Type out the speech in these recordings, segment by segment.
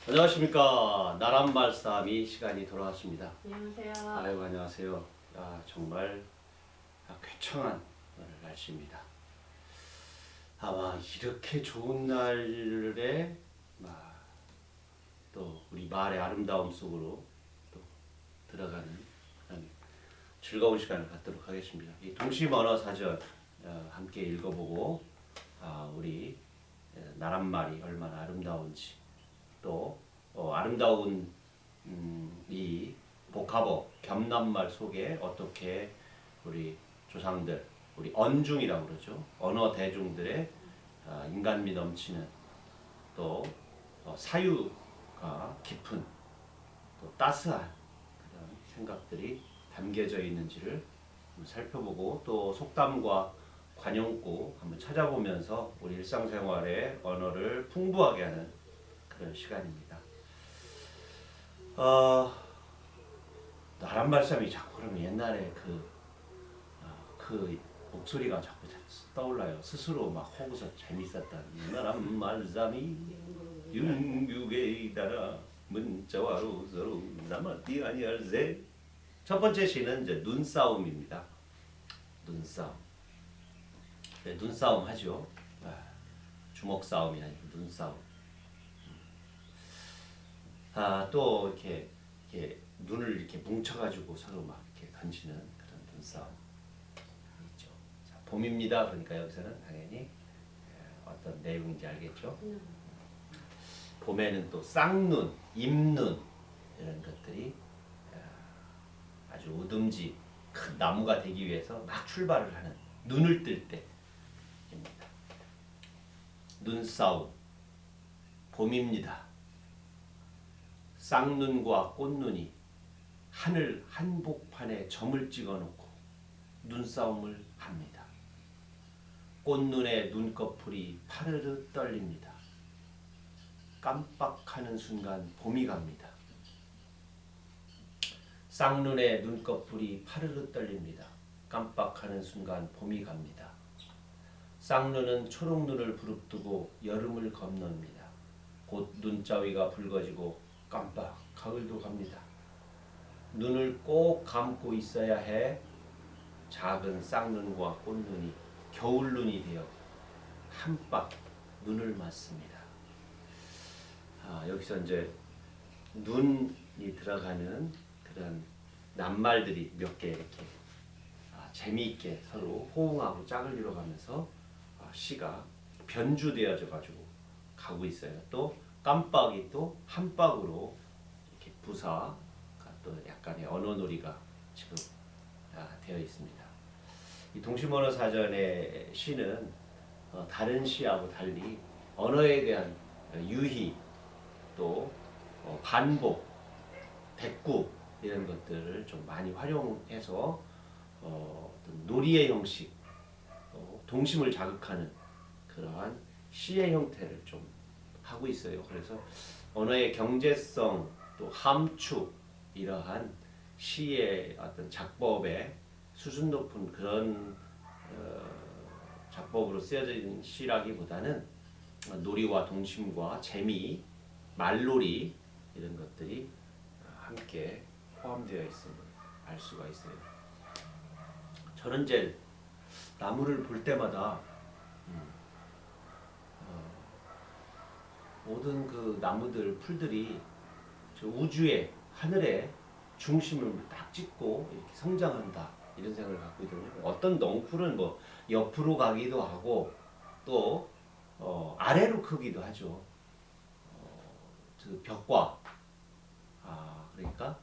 안녕하십니까. 나란말싸미 시간이 돌아왔습니다. 안녕하세요. 아유, 안녕하세요. 정말 괴청한 날씨입니다. 아마 이렇게 좋은 날에 또 우리 말의 아름다움 속으로 또 들어가는 그런 즐거운 시간을 갖도록 하겠습니다. 이 동심언어사전 함께 읽어보고 우리 나란말이 얼마나 아름다운지 또 아름다운 이 복합어 겸남말 속에 어떻게 우리 조상들, 우리 언중이라고 그러죠. 언어 대중들의 인간미 넘치는 또 사유가 깊은 또 따스한 그런 생각들이 담겨져 있는지를 살펴보고 또 속담과 관용구 한번 찾아보면서 우리 일상생활의 언어를 풍부하게 하는 그런 시간입니다. 나란말싸미 자꾸 그러면 옛날에 그 목소리가 자꾸 떠올라요. 스스로 막 호구서 재밌었던 나란말싸미 윤국에 따라 문자와로 서로 남았디 아니할세. 첫 번째 시는 이제 눈싸움입니다. 눈싸움. 네, 눈싸움 하죠. 주먹 싸움이 아니고 눈싸움. 또 이렇게 눈을 이렇게 뭉쳐가지고 서로 막 이렇게 던지는 그런 눈싸움 있죠. 자, 봄입니다. 그러니까 여기서는 당연히 어떤 내용인지 알겠죠. 봄에는 또 쌍눈, 입눈 이런 것들이 아주 우듬지 큰 나무가 되기 위해서 막 출발을 하는 눈을 뜰 때입니다. 눈싸움, 봄입니다. 쌍눈과 꽃눈이 하늘 한복판에 점을 찍어놓고 눈싸움을 합니다. 꽃눈의 눈꺼풀이 파르르 떨립니다. 깜빡하는 순간 봄이 갑니다. 쌍눈의 눈꺼풀이 파르르 떨립니다. 깜빡하는 순간 봄이 갑니다. 쌍눈은 초록눈을 부릅뜨고 여름을 건넙니다. 곧 눈자위가 붉어지고 깜빡 가을도 갑니다. 눈을 꼭 감고 있어야 해. 작은 쌍눈과 꽃눈이 겨울눈이 되어 한박 눈을 맞습니다. 여기서 이제 눈이 들어가는 그런 낱말들이 몇 개 이렇게 재미있게 서로 호응하고 짝을 이뤄가면서 시가 변주되어져 가지고 가고 있어요. 또 깜빡이 또 한박으로 이렇게 부사가 또 약간의 언어놀이가 지금 되어 있습니다. 이 동심언어사전의 시는 다른 시하고 달리 언어에 대한 유희 또 반복, 대꾸 이런 것들을 좀 많이 활용해서 어떤 놀이의 형식, 동심을 자극하는 그러한 시의 형태를 좀 하고 있어요. 그래서 언어의 경제성 또 함축 이러한 시의 어떤 작법의 수준 높은 그런 작법으로 쓰여져 있는 시라기보다는 놀이와 동심과 재미, 말놀이 이런 것들이 함께 포함되어 있음을 알 수가 있어요. 저는 이제 나무를 볼 때마다 모든 그 나무들, 풀들이 저 우주의 하늘의 중심을 딱 찍고 이렇게 성장한다 이런 생각을 갖고 있거든요. 어떤 넝쿨은 뭐 옆으로 가기도 하고 또 아래로 크기도 하죠. 그 벽과 그러니까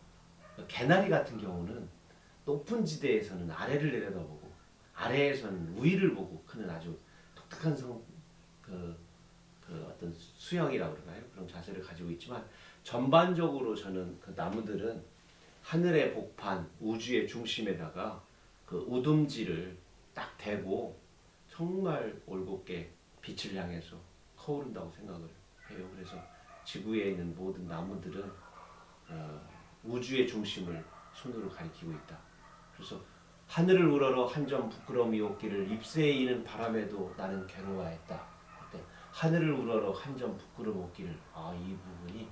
개나리 같은 경우는 높은 지대에서는 아래를 내려다보고 아래에서는 위를 보고 크는 아주 독특한 그 어떤 수영이라고 그러나요? 그런 자세를 가지고 있지만 전반적으로 저는 그 나무들은 하늘의 복판, 우주의 중심에다가 그 우둠지를 딱 대고 정말 올곧게 빛을 향해서 커오른다고 생각을 해요. 그래서 지구에 있는 모든 나무들은 우주의 중심을 손으로 가리키고 있다. 그래서 하늘을 우러러 한 점 부끄러움이 없기를 잎새에 이는 바람에도 나는 괴로워했다. 하늘을 우러러 한 점 부끄러움 없기를 이 부분이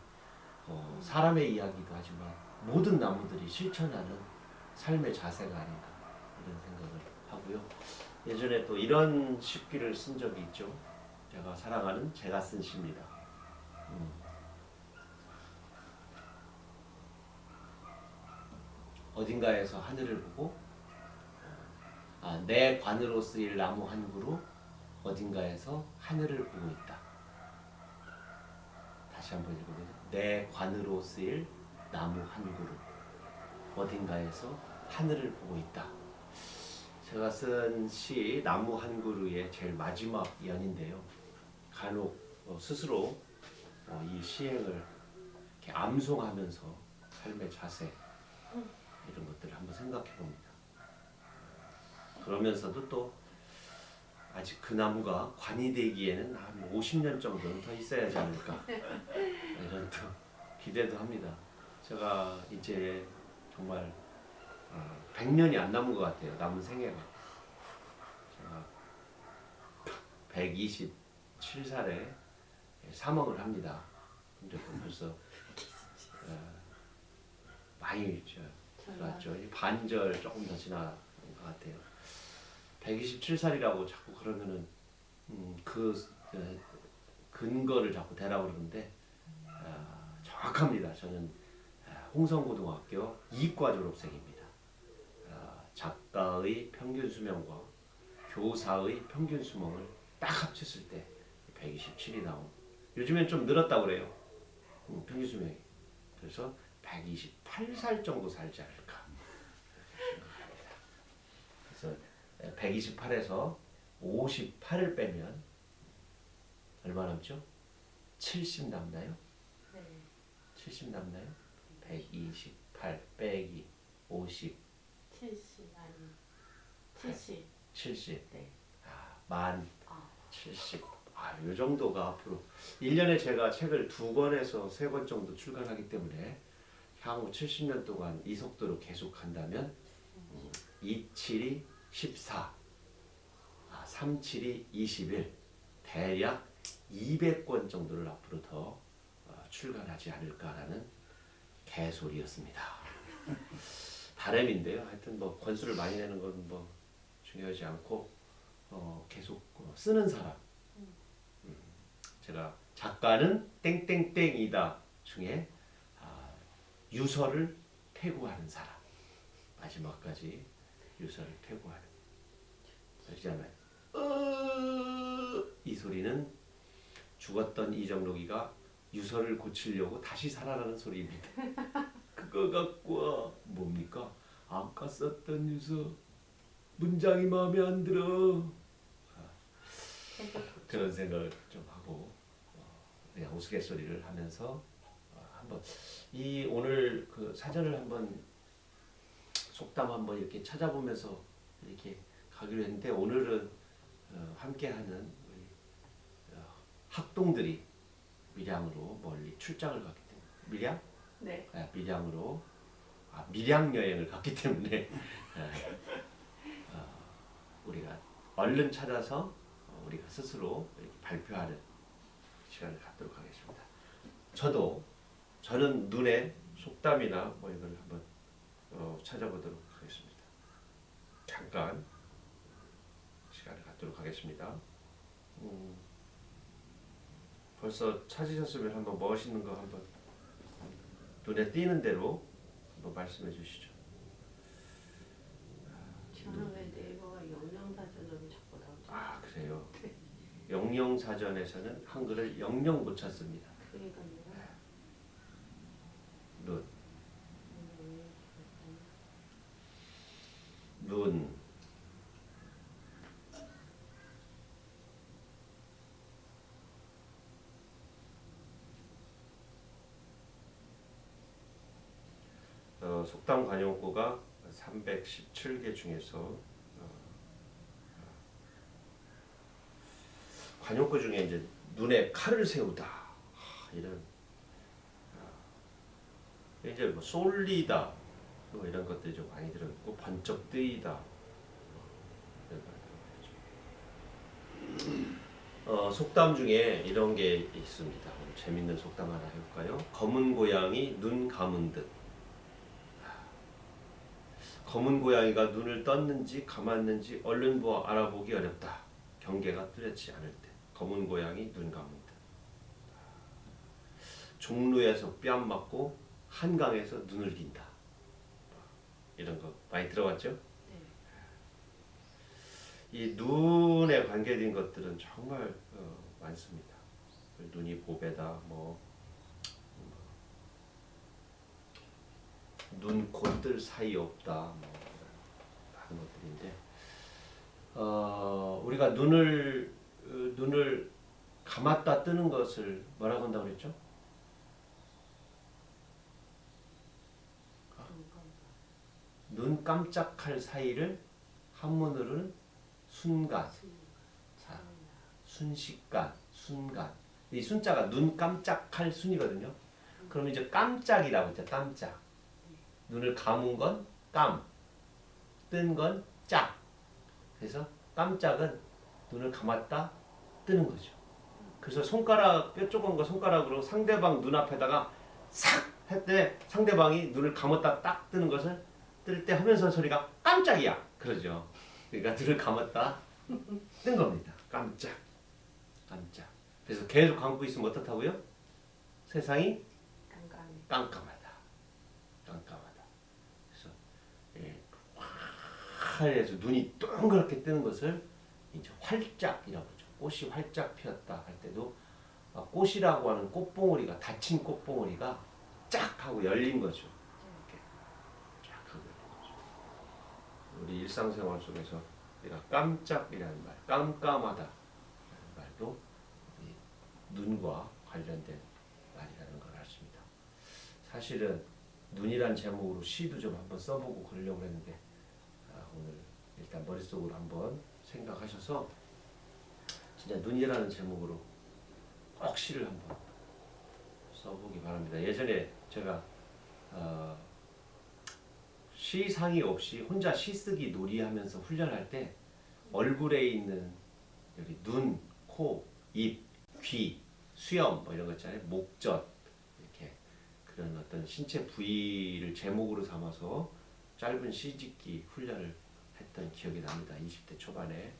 사람의 이야기도 하지만 모든 나무들이 실천하는 삶의 자세가 아닌가 이런 생각을 하고요. 예전에 또 이런 시귀를 쓴 적이 있죠. 제가 사랑하는 제가 쓴 시입니다. 어딘가에서 하늘을 보고 내 관으로 쓰일 나무 한 그루 어딘가에서 하늘을 보고 있다. 다시 한번 읽어보세요. 내 관으로 쓰일 나무 한 그루 어딘가에서 하늘을 보고 있다. 제가 쓴 시 나무 한 그루의 제일 마지막 연인데요. 간혹 스스로 이 시행을 이렇게 암송하면서 삶의 자세 이런 것들을 한번 생각해 봅니다. 그러면서도 또 아직 그 나무가 관이 되기에는 한 50년 정도는 더 있어야 하지 않을까 이런 또 기대도 합니다. 제가 이제 정말 100년이 안 남은 것 같아요. 남은 생애가. 제가 127살에 사망을 합니다. 근데 벌써 많이 지났죠. 반절 조금 더 지난 것 같아요. 127살이라고 자꾸 그러면은 근거를 자꾸 대라고 그러는데 정확합니다. 저는 홍성고등학교 이과 졸업생입니다. 작가의 평균 수명과 교사의 평균 수명을 딱 합쳤을 때 127이 나온. 요즘엔 좀 늘었다고 그래요. 평균 수명이. 그래서 128살 정도 살지 않을까 생각합니다. 그래서 128에서 58을 빼면 얼마 남죠? 70 남나요? 네. 70 남나요? 128 빼기 50 70 아니 70. 70 네. 만 70. 요 정도가 앞으로 1년에 제가 책을 2권에서 3권 정도 출간하기 때문에 향후 70년 동안 이 속도로 계속 간다면 27이 14, 37이 21, 대략 200권 정도를 앞으로 더 출간하지 않을까라는 개소리였습니다. 바람인데요. 하여튼 뭐 권수를 많이 내는 건 뭐 중요하지 않고 계속 쓰는 사람. 제가 작가는 땡땡땡이다 중에 유서를 퇴고하는 사람. 마지막까지 유서를 퇴고하는. 알잖아요. 이 소리는 죽었던 이정록이가 유서를 고치려고 다시 살아나는 소리입니다. 그거 갖고 뭡니까? 아까 썼던 유서 문장이 마음에 안 들어. 그런 생각을 좀 하고 그냥 우스갯소리를 하면서 한번 이 오늘 그 사전을 한번 속담 한번 이렇게 찾아보면서 이렇게 가기로 했는데 오늘은 함께하는 우리 학동들이 밀양으로 멀리 출장을 갔기 때문에 밀양? 네. 밀양으로 밀양 여행을 갔기 때문에 우리가 얼른 찾아서 우리가 스스로 이렇게 발표하는 시간을 갖도록 하겠습니다. 저는 눈에 속담이나 뭐 이걸 한번 찾아보도록 하겠습니다. 잠깐 시간을 갖도록 하겠습니다. 벌써 찾으셨으면 한번 멋있는 거 한번 눈에 띄는 대로 한번 말씀해 주시죠. 저는 왜 네이버가 영영사전으로 자꾸 나오죠? 그래요. 영영사전에서는 한글을 영영 못 찾습니다. 그러니까요. 눈 속담 관용구가 317개 중에서 관용구 중에 이제 눈에 칼을 세우다 이런 이제 뭐 쏠리다 뭐 이런 것들이 좀 많이 들어있고 번쩍 뜨이다 이런 거 들어가죠. 속담 중에 이런 게 있습니다. 오늘 재밌는 속담 하나 해볼까요? 검은 고양이 눈 감은 듯. 검은 고양이가 눈을 떴는지 감았는지 얼른 보아 알아보기 어렵다. 경계가 뚜렷지 않을 때. 검은 고양이 눈 감은 듯. 종로에서 뺨 맞고 한강에서 눈을 긴다. 이런 거 많이 들어봤죠? 네. 이 눈에 관계된 것들은 정말 많습니다. 눈이 보배다, 눈 곧들 사이 없다, 하는 것들인데, 우리가 눈을 감았다 뜨는 것을 뭐라고 한다고 그랬죠? 눈 깜짝할 사이를 한문으로는 순간, 자, 순식간, 순간. 이 순자가 눈 깜짝할 순이거든요. 그럼 이제 깜짝이라고 했죠. 깜짝. 눈을 감은 건 깜, 뜬 건 짝. 그래서 깜짝은 눈을 감았다 뜨는 거죠. 그래서 손가락 뼈 조금 거 손가락으로 상대방 눈앞에다가 싹 할 때 상대방이 눈을 감았다 딱 뜨는 것을 뜰 때 하면서 소리가 깜짝이야 그러죠. 그러니까 눈을 감았다 뜬 겁니다. 깜짝, 깜짝. 그래서 계속 감고 있으면 어떻다고요? 세상이 깜깜해. 깜깜하다, 깜깜하다. 그래서 하얘서 눈이 동그랗게 뜨는 것을 이제 활짝이라고 하죠. 꽃이 활짝 피었다 할 때도 꽃이라고 하는 꽃봉오리가 닫힌 꽃봉오리가 쫙 하고 열린 거죠. 이렇게 쫙 하고 열린 거죠. 우리 일상생활 속에서 우리가 깜짝이라는 말, 깜깜하다라는 말도 이 눈과 관련된 말이라는 걸 알습니다. 사실은 눈이란 제목으로 시도 좀 한번 써보고 그러려고 했는데 오늘 일단 머릿속으로 한번 생각하셔서 진짜 눈이라는 제목으로 꼭 시를 한번 써보기 바랍니다. 예전에 제가 시상이 없이 혼자 시쓰기 놀이하면서 훈련할 때 얼굴에 있는 여기 눈, 코, 입, 귀, 수염 뭐 이런 거 있잖아요. 목젖 이렇게 그런 어떤 신체 부위를 제목으로 삼아서 짧은 시짓기 훈련을 했던 기억이 납니다. 20대 초반에.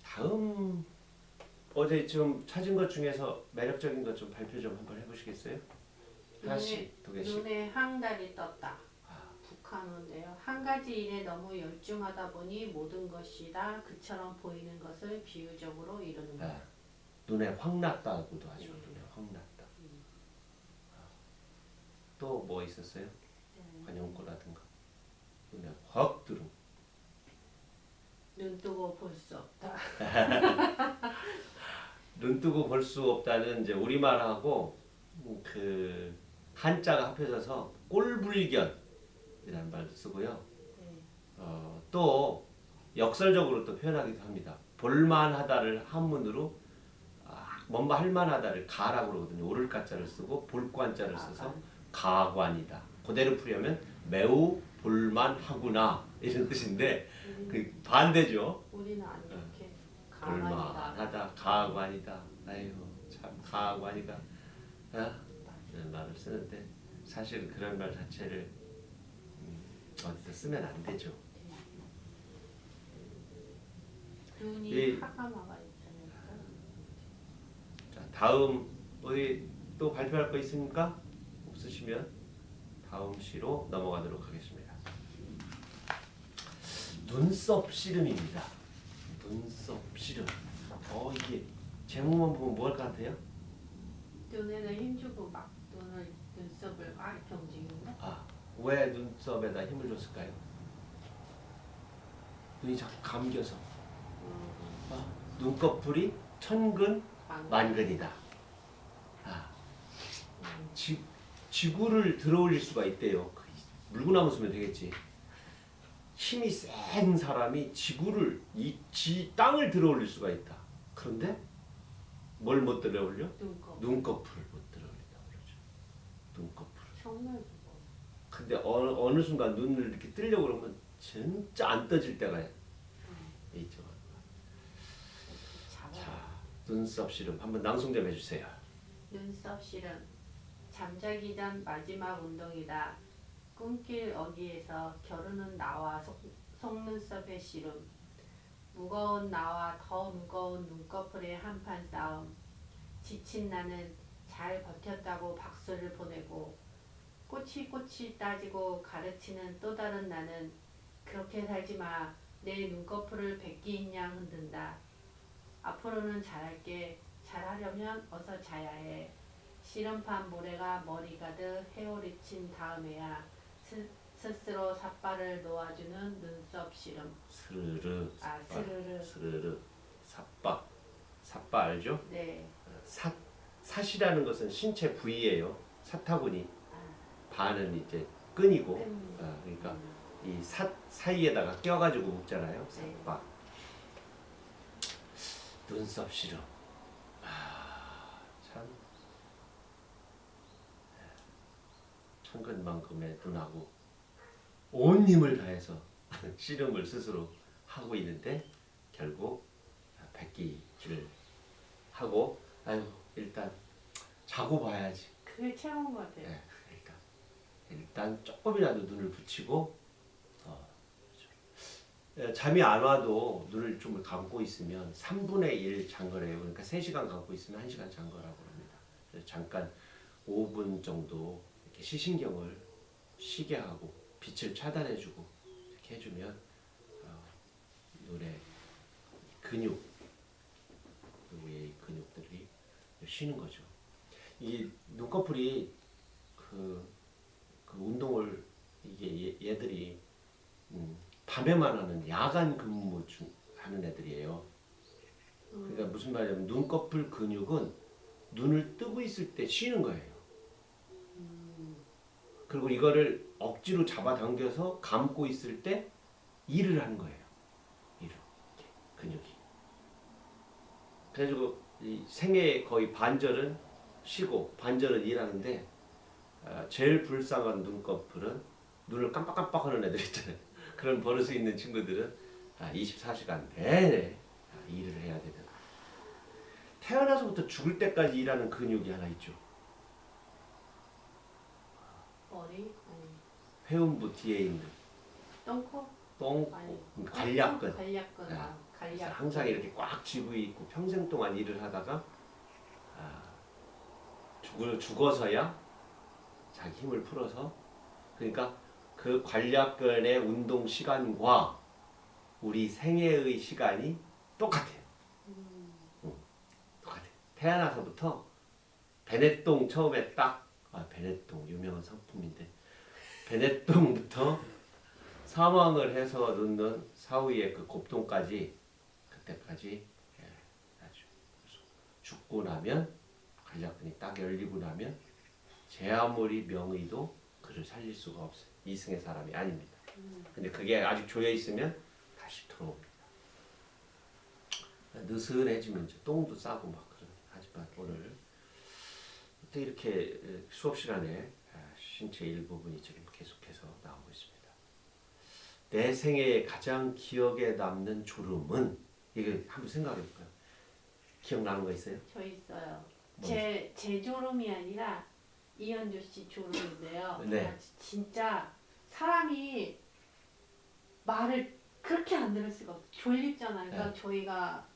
다음 어제 좀 찾은 것 중에서 매력적인 것 좀 발표 좀 한번 해보시겠어요? 하나씩, 두 개씩. 눈에 항달이 떴다. 아. 북한어인데요. 한 가지 일에 너무 열중하다 보니 모든 것이 다 그처럼 보이는 것을 비유적으로 이루는 것. 눈에 확 났다고도 하죠. 네. 눈에 확 났다. 또 뭐 있었어요? 관용구라든가. 눈에 확 들어. 눈 뜨고 볼 수 없다. 눈 뜨고 볼 수 없다는 이제 우리말하고 그 한자가 합해져서 꼴불견이라는 말도 쓰고요. 네. 또 역설적으로 또 표현하기도 합니다. 볼만하다를 한문으로 뭔가 할만하다를 가라고 그러거든요. 오를 가자를 쓰고 볼관자를 써서 가관이다. 그대로 풀이하면 매우 볼만하구나 이런 뜻인데 그 반대죠. 우리는 안 이렇게 볼만하다, 가관이다. 아이고 참 가관이다. 이런 말을 쓰는데 사실 그런 말 자체를 어디서 쓰면 안 되죠. 눈이 하가마가 있잖아요. 자, 다음 어디 또 발표할 거 있습니까? 없으시면 다음 시로 넘어가도록 하겠습니다. 눈썹 씨름입니다. 눈썹 씨름. 이게 제목만 보면 뭐 할 것 같아요? 눈에는 힘주고 막 눈썹을 막 이렇게 움직이는 거? 왜 눈썹에다 힘을 줬을까요? 눈이 자꾸 감겨서. 눈꺼풀이 천근 만근이다. 지구를 들어올릴 수가 있대요. 물구나무 쓰면 되겠지. 힘이 센 사람이 지구를 땅을 들어올릴 수가 있다. 그런데 뭘 못 들어올려? 눈꺼풀을 못 들어올린다고 그러죠. 눈꺼풀. 정말 무거워. 근데 어느 순간 눈을 이렇게 뜨려고 그러면 진짜 안 떠질 때가 있죠. 잡아. 자, 눈썹 시름 한번 낭송 좀 해주세요. 눈썹 시름. 잠자기 전 마지막 운동이다. 꿈길 어귀에서 겨루는 나와 속눈썹의 시름. 무거운 나와 더 무거운 눈꺼풀의 한판 싸움. 지친 나는 잘 버텼다고 박수를 보내고 꼬치꼬치 따지고 가르치는 또 다른 나는 그렇게 살지 마. 내 눈꺼풀을 백기인 양 흔든다. 앞으로는 잘할게. 잘하려면 어서 자야 해. 씨름판 모래가 머리 가득 헤어리친 다음에야 스스로 삿발을 놓아주는 눈썹 씨름. 스르르 아, 삿발, 스르르. 스르르 삿바. 삿바 알죠? 네. 삿이라는 것은 신체 부위예요. 사타구니 아, 반은 이제 끈이고 끈. 그러니까 이 삿 사이에다가 껴가지고 묶잖아요. 네. 삿바. 눈썹 시름. 참 천근만큼의 눈하고 온 힘을 다해서 씨름을 스스로 하고 있는데 결국 백기를 하고 아유 일단 자고 봐야지. 그게 최고인 것 같아요. 네, 그러니까 일단 조금이라도 눈을 붙이고 잠이 안 와도 눈을 좀 감고 있으면 3분의 1 잔거래요. 그러니까 3시간 감고 있으면 1시간 잔거라고 합니다. 그래서 잠깐 5분 정도 이렇게 시신경을 쉬게 하고 빛을 차단해주고 이렇게 해주면 눈의 근육 위의 근육들이 쉬는 거죠. 이 눈꺼풀이 그 운동을 이게 얘들이 밤에만 하는 야간 근무 하는 애들이에요. 그러니까 무슨 말이냐면 눈꺼풀 근육은 눈을 뜨고 있을 때 쉬는 거예요. 그리고 이거를 억지로 잡아당겨서 감고 있을 때 일을 하는 거예요. 일을 근육이. 그래가지고 이 생애의 거의 반절은 쉬고 반절은 일하는데 제일 불쌍한 눈꺼풀은 눈을 깜빡깜빡하는 애들 있잖아요. 그런 버릇이 있는 친구들은 24시간 내내 일을 해야 되는. 태어나서부터 죽을 때까지 일하는 근육이 하나 있죠. 머리? 아니. 회음부 뒤에 있는 똥코? 똥꼬, 아니. 관략근. 관략근. 네. 아, 그래서 관략근. 항상 이렇게 꽉 쥐고 있고 평생 동안 일을 하다가 죽어서야 자기 힘을 풀어서 그러니까 그 관략근의 운동 시간과 우리 생애의 시간이 똑같아요. 똑같아요. 태어나서부터 베네똥 처음에 베네똥 유명한 상품인데 베네똥부터 사망을 해서 넣는 사후의 그 곱똥까지 그때까지 아주 죽고 나면 관략근이 딱 열리고 나면 제 아무리 명의도 그를 살릴 수가 없어요. 이승의 사람이 아닙니다. 근데 그게 아직 조여 있으면 다시 들어옵니다. 느슨해지면 이제 똥도 싸고 막 하지만 오늘 또 이렇게 수업 시간에 신체 일부분이 지금 계속해서 나오고 있습니다. 내 생애에 가장 기억에 남는 졸음은 이게 한번 생각해 볼까요? 기억나는 거 있어요? 저 있어요. 뭐 제 졸음이 아니라 이현주 씨 졸음인데요. 네. 아, 진짜 사람이 말을 그렇게 안 들을 수가 없어. 졸립잖아요. 그러니까 네. 저희가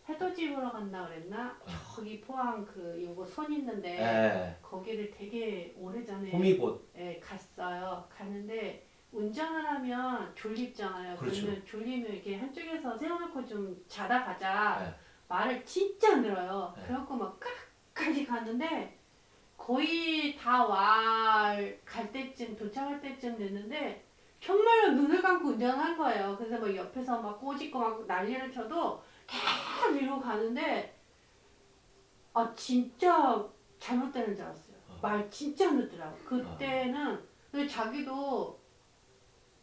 해돋이보러 간다 그랬나? 저기 포항 요거 손 있는데 네. 거기를 되게 오래전에 호미곶. 갔어요. 갔는데 운전을 하면 졸립잖아요. 그렇죠. 그러면 졸리면 이렇게 한쪽에서 세워놓고 좀 자다 가자. 네. 말을 진짜 안 들어요. 네. 그래갖고 막 끝까지 갔는데 거의 다 갈 때쯤 도착할 때쯤 됐는데 정말로 눈을 감고 운전한 거예요. 그래서 막 옆에서 막 꼬집고 막 난리를 쳐도 계속 이러고 가는데 진짜 잘못되는 줄 알았어요. 말 진짜 안 듣더라고. 그때는 근데 자기도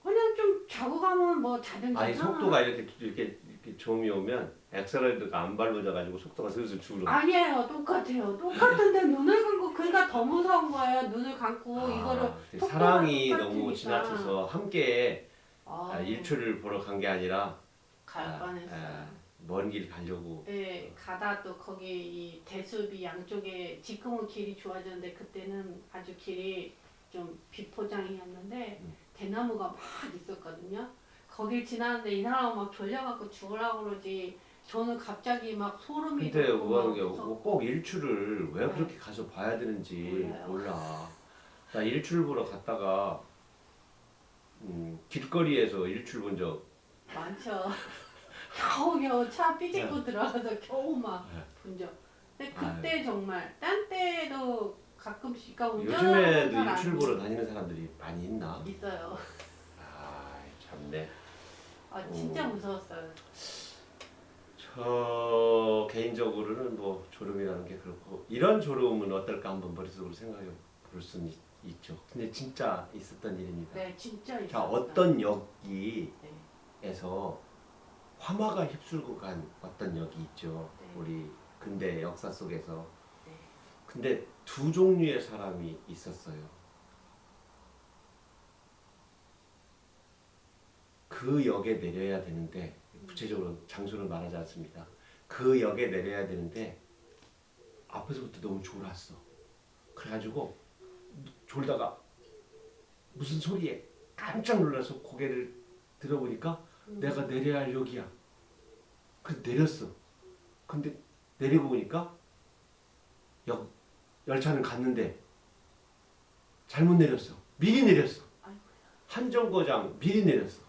그냥 좀 자고 가면 뭐 자든 아니 괜찮아. 속도가 이렇게 이 좀이 오면 엑셀러이드가 안 밟아져가지고 속도가 슬슬 줄어. 아니에요. 똑같아요. 똑같은데 눈을 감고 그러니까 더 무서운 거예요. 눈을 감고 이거를 근데 속도가 사랑이 너무 똑같으니까. 지나쳐서 함께 아, 일출을 보러 간 게 아니라 갈 뻔했어요. 먼 길 가려고. 네, 가다 또 거기 이 대숲이 양쪽에 지금은 길이 좋아졌는데 그때는 아주 길이 좀 비포장이었는데 대나무가 막 있었거든요. 거길 지나는데 이 사람은 막 졸려갖고 죽으려고 그러지. 저는 갑자기 막 소름이 근데 돋고 막 꼭 일출을 왜 네. 그렇게 가서 봐야 되는지 몰라요. 몰라. 나 일출 보러 갔다가 길거리에서 일출 본 적 많죠. 겨우겨우 차 삐집고 네. 들어가서 겨우 막 네. 본 적. 근데 그때 정말 딴 때도 가끔씩 그러니까 요즘에도 운전하는 사람 일출 보러 다니는 사람들이 많이 있나? 있어요. 참네. 진짜 무서웠어요. 저 개인적으로는 뭐 졸음이라는 게 그렇고 이런 졸음은 어떨까 한번 머릿속으로 생각해 볼 수는 있죠. 근데 진짜 있었던 일입니다. 네, 진짜 자, 있었어요. 어떤 역기에서 네. 화마가 휩쓸고 간 어떤 역이 있죠. 네. 우리 근대 역사 속에서. 네. 근데 두 종류의 사람이 있었어요. 그 역에 내려야 되는데 구체적으로 장소를 말하지 않습니다. 그 역에 내려야 되는데 앞에서부터 너무 졸았어. 그래가지고 졸다가 무슨 소리에 깜짝 놀라서 고개를 들어보니까 내가 내려야 할 역이야. 그래서 내렸어. 근데 내리고 보니까 열차는 갔는데 잘못 내렸어. 미리 내렸어. 한 정거장 미리 내렸어.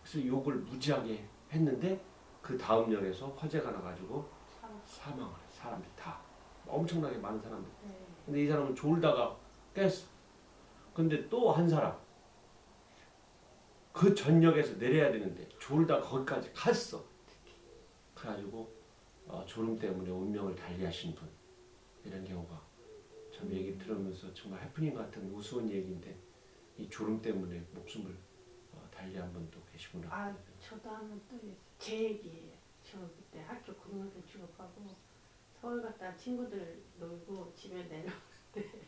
그래서 욕을 무지하게 했는데 그 다음 역에서 화재가 나가지고 사망을 해. 사람들이 다 엄청나게 많은 사람들. 네. 근데 이 사람은 졸다가 깼어. 근데 또 한 사람 그 전역에서 내려야 되는데 졸다 거기까지 갔어. 그래가지고 졸음 때문에 운명을 달리하신 분 이런 경우가 참 얘기 들으면서 정말 해프닝 같은 우스운 얘기인데 이 졸음 때문에 목숨을 달리한 분도 계시구나. 저도 하나 또 있어요. 제 얘기예요. 저 그때 학교 고등학교 졸업하고 서울 갔다 친구들 놀고 집에 내려오는데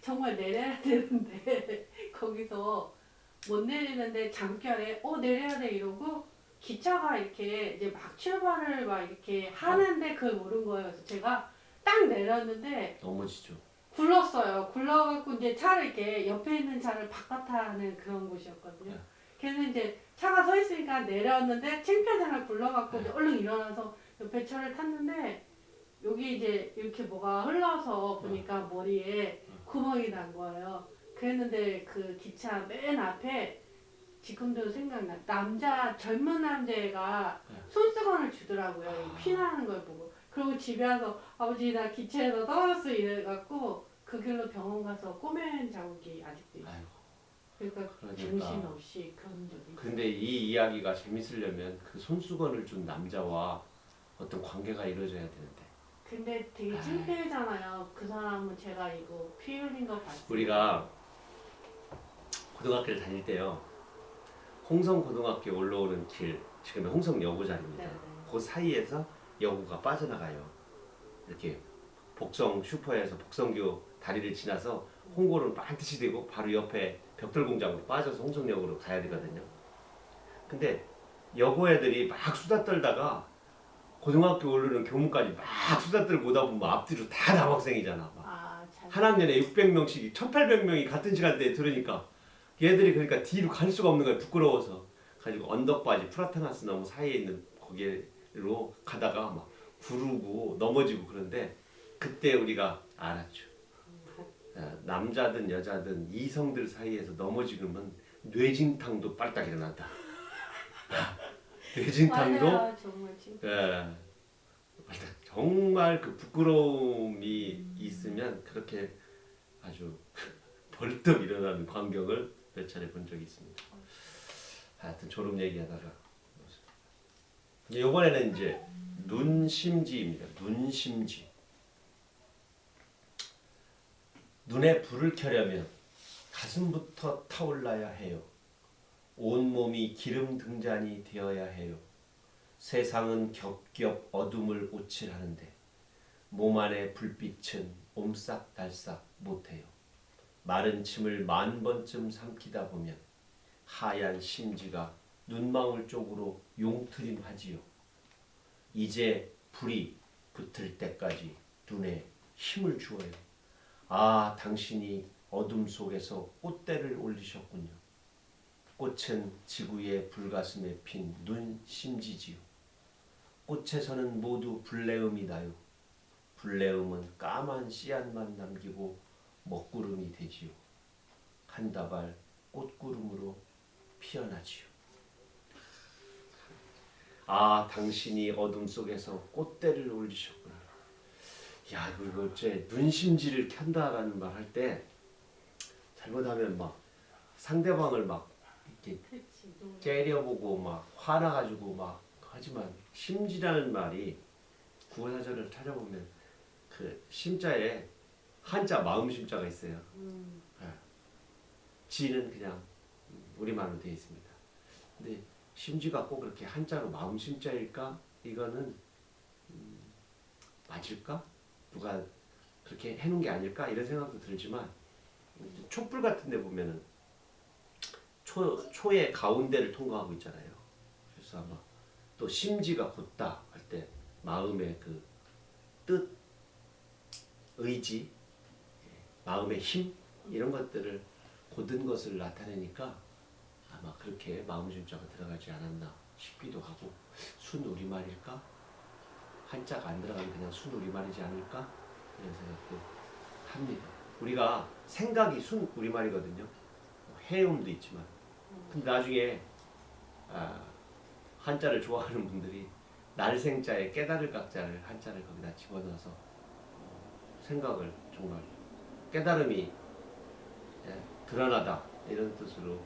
정말 내려야 되는데 거기서 못 내리는데 잠결에 내려야 돼 이러고 기차가 이렇게 이제 막 출발을 막 이렇게 하는데 그걸 모른 거예요. 그래서 제가 딱 내렸는데 넘어지죠. 굴렀어요. 굴러갖고 이제 차를 이렇게 옆에 있는 차를 바깥하는 그런 곳이었거든요. 네. 그래서 이제 차가 서 있으니까 내렸는데 창피하잖아. 굴러갖고 이제 얼른 일어나서 옆에 차를 탔는데 여기 이제 이렇게 뭐가 흘러서 보니까 머리에 구멍이 난 거예요. 그랬는데 그 기차 맨 앞에 지금도 생각나. 젊은 남자애가 손수건을 주더라고요. 피나는 걸 보고. 그리고 집에 와서 아버지 나 기차에서 떨어졌어 이래갖고 그 길로 병원 가서 꼬맨 자국이 아직도 있어요. 그러니까 정신없이 그런 적이 있어요. 근데 이 이야기가 재밌으려면 그 손수건을 준 남자와 어떤 관계가 이루어져야 되는데 근데 되게 창피하잖아요. 그 사람은 제가 이거 피 흘린 거 봤어요. 우리가 고등학교를 다닐 때요. 홍성고등학교 올라오는 길, 지금의 홍성여고자리입니다. 네네. 그 사이에서 여고가 빠져나가요. 이렇게 복성 슈퍼에서 복성교 다리를 지나서 홍고를 반드시 대고 바로 옆에 벽돌공장으로 빠져서 홍성역으로 가야 되거든요. 근데 여고 애들이 막 수다 떨다가 고등학교 오르는 교문까지 막 수다 떨고 오다 보면 앞뒤로 다 남학생이잖아. 한 학년에 600명씩 1800명이 같은 시간대에 들으니까 얘들이 그러니까 뒤로 갈 수가 없는 거야. 부끄러워서. 가지고 언덕바지 프라타나스 나무 사이에 있는 거기로 가다가 막 구르고 넘어지고 그런데 그때 우리가 알았죠. 남자든 여자든 이성들 사이에서 넘어지면 뇌진탕도 빨딱 일어난다. 뇌진탕도 맞아요. 정말 진짜. 정말 그 부끄러움이 있으면 그렇게 아주 벌떡 일어나는 광경을 몇 차례 본 적이 있습니다. 하여튼 졸음 얘기하다가 이번에는 이제 눈심지입니다. 눈심지. 눈에 불을 켜려면 가슴부터 타올라야 해요. 온몸이 기름 등잔이 되어야 해요. 세상은 겹겹 어둠을 오칠하는데 몸 안의 불빛은 옴싹달싹 못해요. 마른 침을 10,000번쯤 삼키다 보면 하얀 심지가 눈망울 쪽으로 용트림하지요. 이제 불이 붙을 때까지 눈에 힘을 주어요. 아, 당신이 어둠 속에서 꽃대를 올리셨군요. 꽃은 지구의 불가슴에 핀 눈심지지요. 꽃에서는 모두 불내음이 나요. 불내음은 까만 씨앗만 남기고 먹구름이 되지요. 한 다발 꽃구름으로 피어나지요. 아, 당신이 어둠 속에서 꽃대를 올리셨구나. 야, 이거 어째 눈심지를 켠다라는 말 할 때 잘못하면 막 상대방을 막 이렇게 그치. 째려보고 막 화나가지고 막 하지만 심지라는 말이 국어사전을 찾아보면 그 심자에 한자 마음 심자가 있어요. 예. 지는 그냥 우리말로 되어 있습니다. 근데 심지가 꼭 그렇게 한자로 마음 심자일까? 이거는 맞을까? 누가 그렇게 해놓은 게 아닐까? 이런 생각도 들지만 촛불 같은 데 보면은 초의 가운데를 통과하고 있잖아요. 그래서 아마 또 심지가 곧다 할 때 마음의 그 뜻, 의지, 마음의 힘 이런 것들을 곧은 것을 나타내니까 아마 그렇게 마음 심자가 들어가지 않았나 싶기도 하고 순 우리말일까? 한자가 안 들어가면 그냥 순 우리말이지 않을까? 이런 생각도 합니다. 우리가 생각이 순 우리말이거든요. 해음도 있지만 근데 나중에 한자를 좋아하는 분들이 날생자에 깨달을 각자를 한자를 거기다 집어넣어서 생각을 정말 깨달음이 드러나다 이런 뜻으로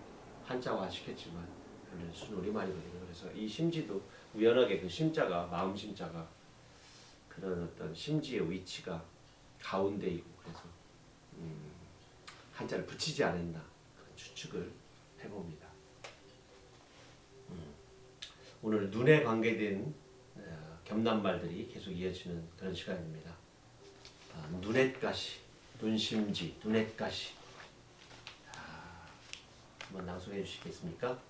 한자화 시켰지만 원래 순우리말이거든요. 그래서 이 심지도 우연하게 그 심자가 마음 심자가 그런 어떤 심지의 위치가 가운데이고 그래서 한자를 붙이지 않았나 그런 추측을 해봅니다. 오늘 눈에 관계된 겸남말들이 계속 이어지는 그런 시간입니다. 눈엣가시, 눈심지, 눈엣가시. 한번 낭송해 주시겠습니까?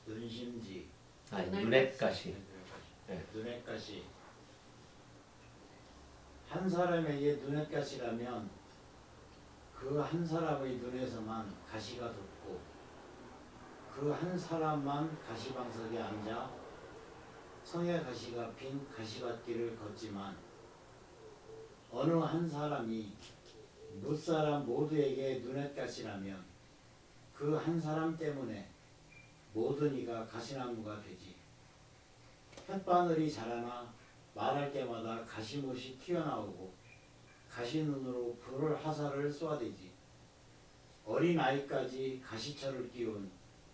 눈심지, 눈엣가시. 네. 눈엣가시. 한 사람에게 눈엣가시라면 그 한 사람의 눈에서만 가시가 돋고 그 한 사람만 가시방석에 앉아 성의 가시가 핀 가시밭길을 걷지만 어느 한 사람이 무사람 모두에게 눈엣가시라면 그 한 사람 때문에 모든 이가 가시나무가 되지. 햇바늘이 자라나 말할 때마다 가시못이 튀어나오고 가시눈으로 불을 화살을 쏘아대지. 어린아이까지 가시철을 띄운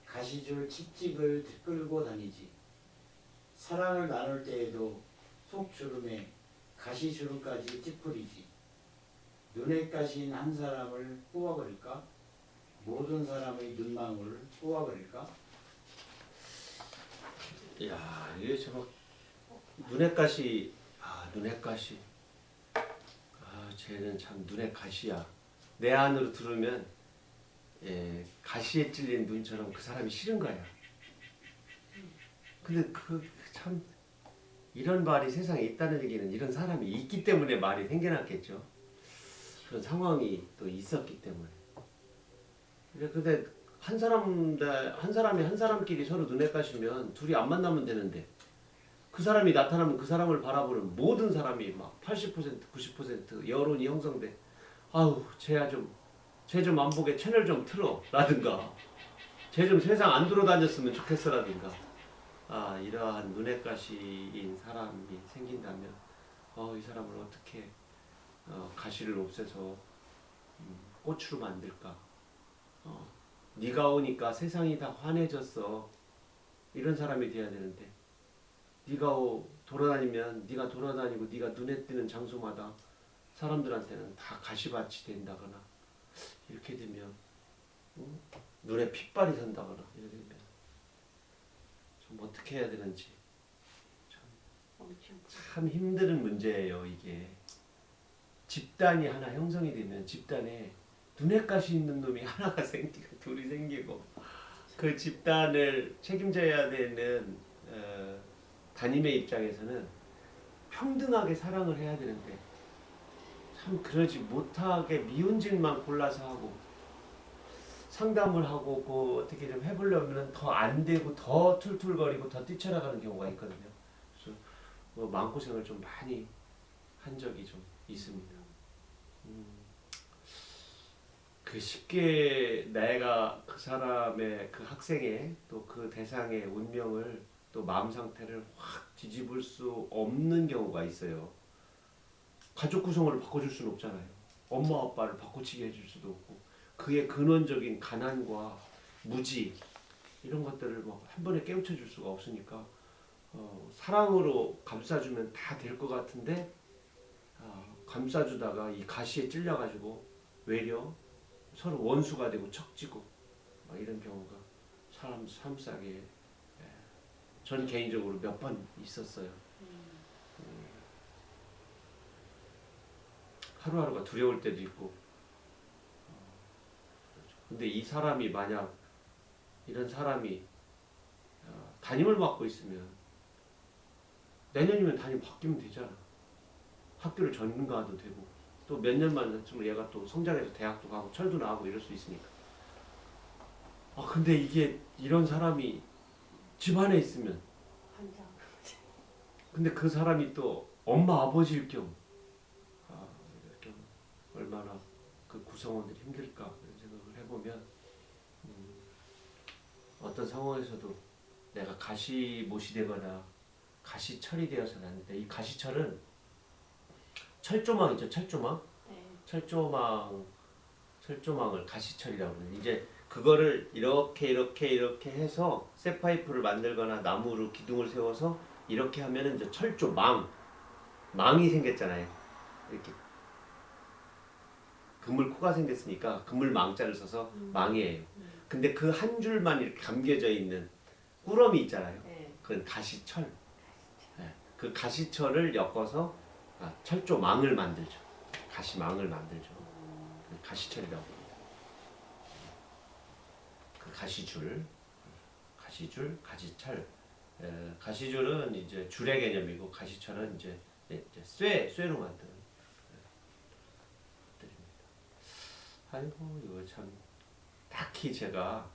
가시줄 칙칙을 끌고 다니지. 사랑을 나눌 때에도 속주름에 가시주름까지 찌푸리지. 눈에 가신 한 사람을 뽑아버릴까? 모든 사람의 눈망울을 뽑아버릴까? 야, 이게 저 눈엣가시, 눈엣가시. 쟤는 참 눈엣가시야. 내 안으로 들으면 가시에 찔린 눈처럼 그 사람이 싫은 거야. 근데 참 이런 말이 세상에 있다는 얘기는 이런 사람이 있기 때문에 말이 생겨났겠죠. 그런 상황이 또 있었기 때문에. 근데 한 사람이 한 사람끼리 서로 눈에 가시면 둘이 안 만나면 되는데 그 사람이 나타나면 그 사람을 바라보는 모든 사람이 막 80%, 90% 여론이 형성돼. 아우, 쟤야 쟤 좀 안 보게 채널 좀 틀어 라든가 쟤 좀 세상 안 돌아다녔으면 좋겠어 라든가 이러한 눈에 가시인 사람이 생긴다면 이 사람을 어떻게 가시를 없애서 꽃으로 만들까? 네가 오니까 세상이 다 환해졌어. 이런 사람이 돼야 되는데 네가 돌아다니면 네가 돌아다니고 네가 눈에 띄는 장소마다 사람들한테는 다 가시밭이 된다거나 이렇게 되면 눈에 핏발이 선다거나 이렇게 되면 좀 어떻게 해야 되는지 엄청. 참 힘든 문제예요. 이게 집단이 하나 형성이 되면 집단에 눈에 가시 있는 놈이 하나가 생기고 둘이 생기고 그 집단을 책임져야 되는 담임의 입장에서는 평등하게 사랑을 해야 되는데 참 그러지 못하게 미운짓만 골라서 하고 상담을 하고 뭐 어떻게 좀 해보려면 더 안 되고 더 툴툴거리고 더 뛰쳐나가는 경우가 있거든요. 그래서 뭐 마음고생을 좀 많이 한 적이 좀 있습니다. 그 쉽게 내가 그 사람의 그 학생의 또 그 대상의 운명을 또 마음 상태를 확 뒤집을 수 없는 경우가 있어요. 가족 구성을 바꿔줄 수는 없잖아요. 엄마 아빠를 바꿔치기 해줄 수도 없고 그의 근원적인 가난과 무지 이런 것들을 뭐 한 번에 깨우쳐 줄 수가 없으니까 사랑으로 감싸주면 다 될 것 같은데 감싸주다가 이 가시에 찔려가지고 외려 서로 원수가 되고 척지고 막 이런 경우가 사람 삶속에 전 개인적으로 몇 번 있었어요. 하루하루가 두려울 때도 있고. 근데 이 사람이 만약 이런 사람이 담임을 맡고 있으면 내년이면 담임 바뀌면 되잖아. 학교를 전가도 되고 또 몇 년만 했으면 얘가 또 성장해서 대학도 가고 철도 나가고 이럴 수 있으니까. 근데 이게 이런 사람이 집안에 있으면 환장. 근데 그 사람이 또 엄마 아버지일 경우 이렇게 얼마나 그 구성원들이 힘들까 이런 생각을 해보면 어떤 상황에서도 내가 가시못이 되거나 가시철이 되어서는 안 된다. 이 가시철은 철조망 있죠, 철조망. 네. 철조망을 가시철이라고 그러는데 이제 그거를 이렇게 해서 쇠파이프를 만들거나 나무로 기둥을 세워서 이렇게 하면은 이제 철조망이 생겼잖아요. 이렇게 그물 코가 생겼으니까 그물 망자를 써서 망이에요. 근데 그 한 줄만 이렇게 감겨져 있는 꾸러미 있잖아요. 네. 그건 가시철. 네. 그 가시철을 엮어서 철조망을 만들죠. 가시망을 만들죠. 그 가시철이라고 합니다. 그 가시줄, 가시철. 가시줄은 이제 줄의 개념이고 가시철은 이제 쇠로 만드는 것들입니다. 아이고 이거 참 딱히 제가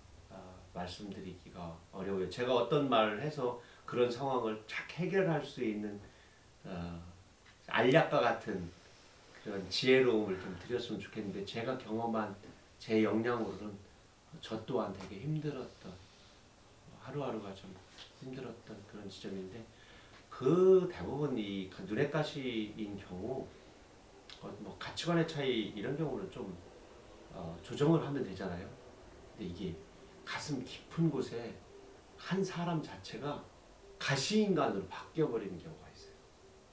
말씀드리기가 어려워요. 제가 어떤 말을 해서 그런 상황을 착 해결할 수 있는 알약과 같은 그런 지혜로움을 좀 드렸으면 좋겠는데 제가 경험한 제 역량으로는 저 또한 되게 힘들었던 하루하루가 좀 힘들었던 그런 지점인데 그 대부분 이 눈에 가시인 경우 뭐 가치관의 차이 이런 경우는 좀 조정을 하면 되잖아요. 근데 이게 가슴 깊은 곳에 한 사람 자체가 가시인간으로 바뀌어버리는 경우가 있어요.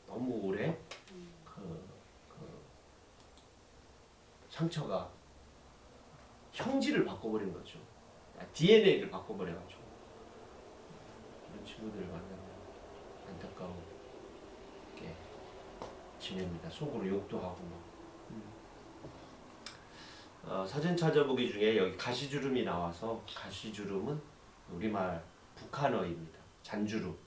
너무 오래 그 상처가 형질을 바꿔버린 거죠. DNA를 바꿔버려가지고 이런 친구들을 만나면 안타까우게 지냅니다. 속으로 욕도 하고 막. 사진 찾아보기 중에 여기 가시주름이 나와서 가시주름은 우리말 북한어입니다. 잔주름.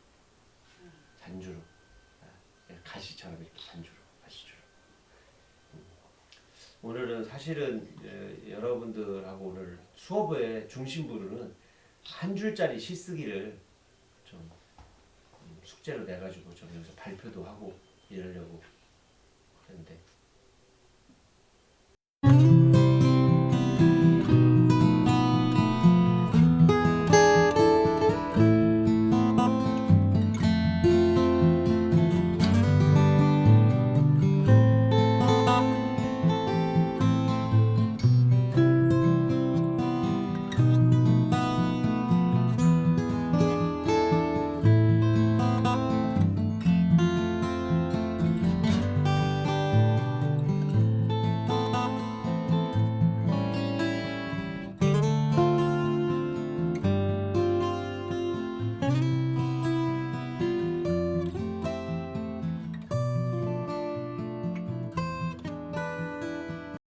가시처럼 이렇게 잔주름, 가시주름. 오늘은 사실은 여러분들하고 오늘 수업의 중심부로는 한 줄짜리 시쓰기를 좀 숙제로 내가지고 좀 여기서 발표도 하고 이러려고 그랬는데